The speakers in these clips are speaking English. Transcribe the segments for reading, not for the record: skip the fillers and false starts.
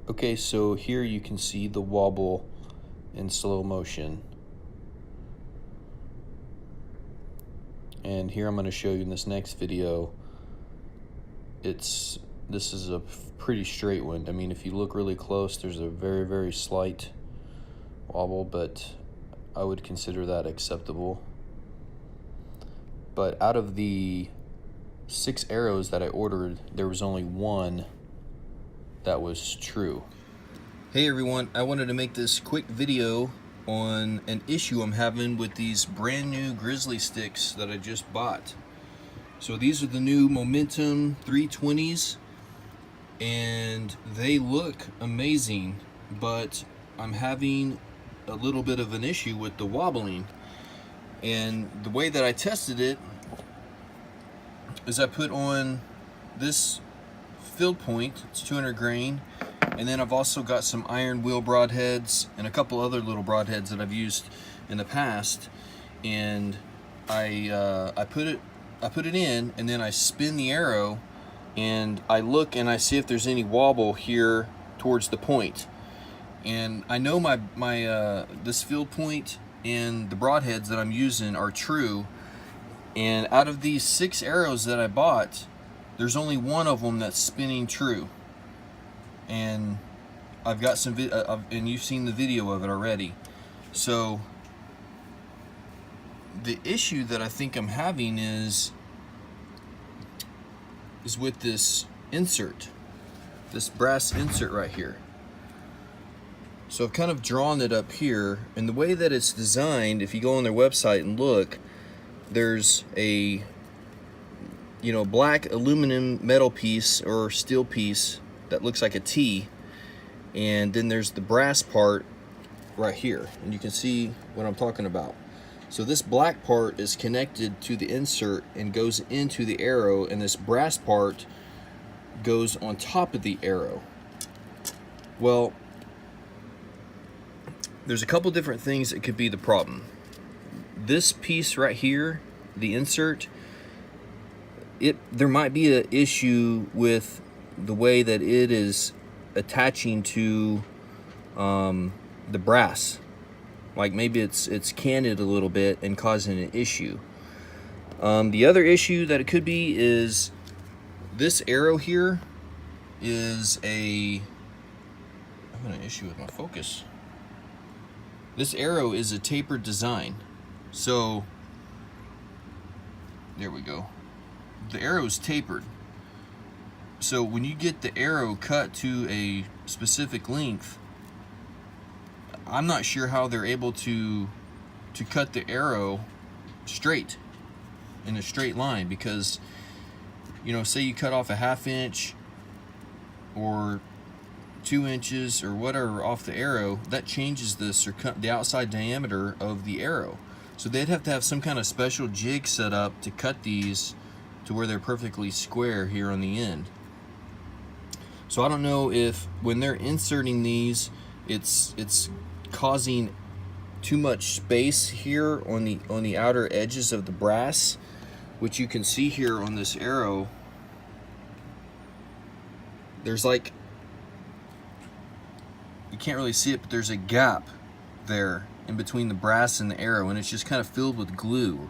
Okay, so here you can see the wobble in slow motion. And here I'm going to show you in this next video, this is a pretty straight one. I mean, if you look really close, there's a very, very slight wobble, but I would consider that acceptable. But out of the 6 arrows that I ordered, there was only one that was true. Hey everyone, I wanted to make this quick video on an issue I'm having with these brand new Grizzly Stiks that I just bought. So these are the new Momentum 320s and they look amazing, but I'm having a little bit of an issue with the wobbling. And the way that I tested it is I put on this field point, it's 200 grain, and then I've also got some iron wheel broadheads and a couple other little broadheads that I've used in the past. And I put it in, and then I spin the arrow, and I look and I see if there's any wobble here towards the point. And I know my this field point and the broadheads that I'm using are true. And out of these 6 arrows that I bought, there's only one of them that's spinning true. And I've got some and you've seen the video of it already. So the issue that I think I'm having is with this insert, this brass insert right here. So I've kind of drawn it up here, and the way that it's designed, if you go on their website and look, there's a black aluminum metal piece or steel piece that looks like a T, and then there's the brass part right here, and you can see what I'm talking about. So this black part is connected to the insert and goes into the arrow, and this brass part goes on top of the arrow. Well, there's a couple different things that could be the problem. This piece right here, the insert, there might be an issue with the way that it is attaching to the brass. Like maybe it's canted a little bit and causing an issue. The other issue that it could be is this arrow here is I'm having an issue with my focus. This arrow is a tapered design. So there we go. The arrow is tapered. So when you get the arrow cut to a specific length, I'm not sure how they're able to cut the arrow straight, in a straight line, because say you cut off a 1/2 inch or 2 inches or whatever off the arrow, that changes the outside diameter of the arrow. So they'd have to have some kind of special jig set up to cut these to where they're perfectly square here on the end. So I don't know if when they're inserting these, it's causing too much space here on the outer edges of the brass, which you can see here on this arrow. There's like, you can't really see it, but there's a gap there in between the brass and the arrow, and it's just kind of filled with glue.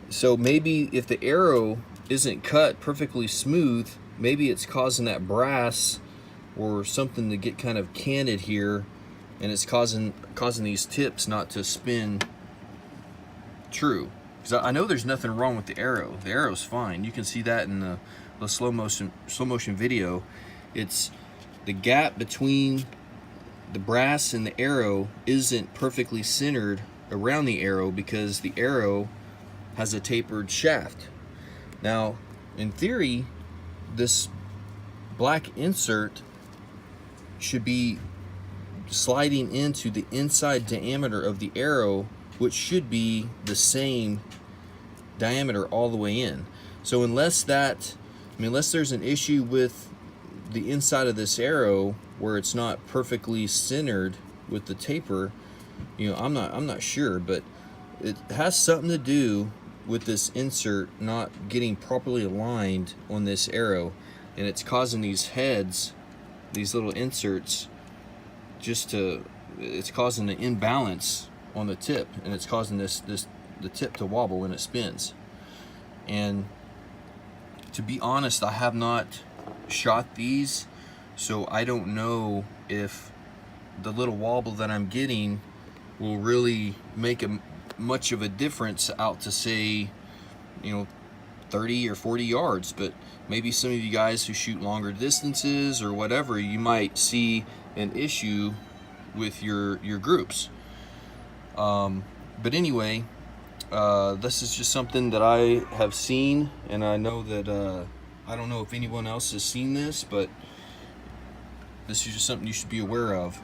So maybe if the arrow isn't cut perfectly smooth, maybe it's causing that brass or something to get kind of canted here, and it's causing these tips not to spin true. Because I know there's nothing wrong with the arrow. The arrow's fine. You can see that in the slow motion video. It's the gap between the brass and the arrow isn't perfectly centered around the arrow because the arrow has a tapered shaft. Now, in theory, this black insert should be sliding into the inside diameter of the arrow, which should be the same diameter all the way in. So unless there's an issue with the inside of this arrow where it's not perfectly centered with the taper, I'm not sure, but it has something to do with this insert not getting properly aligned on this arrow. and it's causing these heads, these little inserts, it's causing an imbalance on the tip, and it's causing the tip to wobble when it spins. And to be honest, I have not shot these, so I don't know if the little wobble that I'm getting will really make much of a difference out to, say, 30 or 40 yards. But maybe some of you guys who shoot longer distances or whatever, you might see an issue with your groups. But anyway, this is just something that I have seen, and I know that I don't know if anyone else has seen this, but this is just something you should be aware of.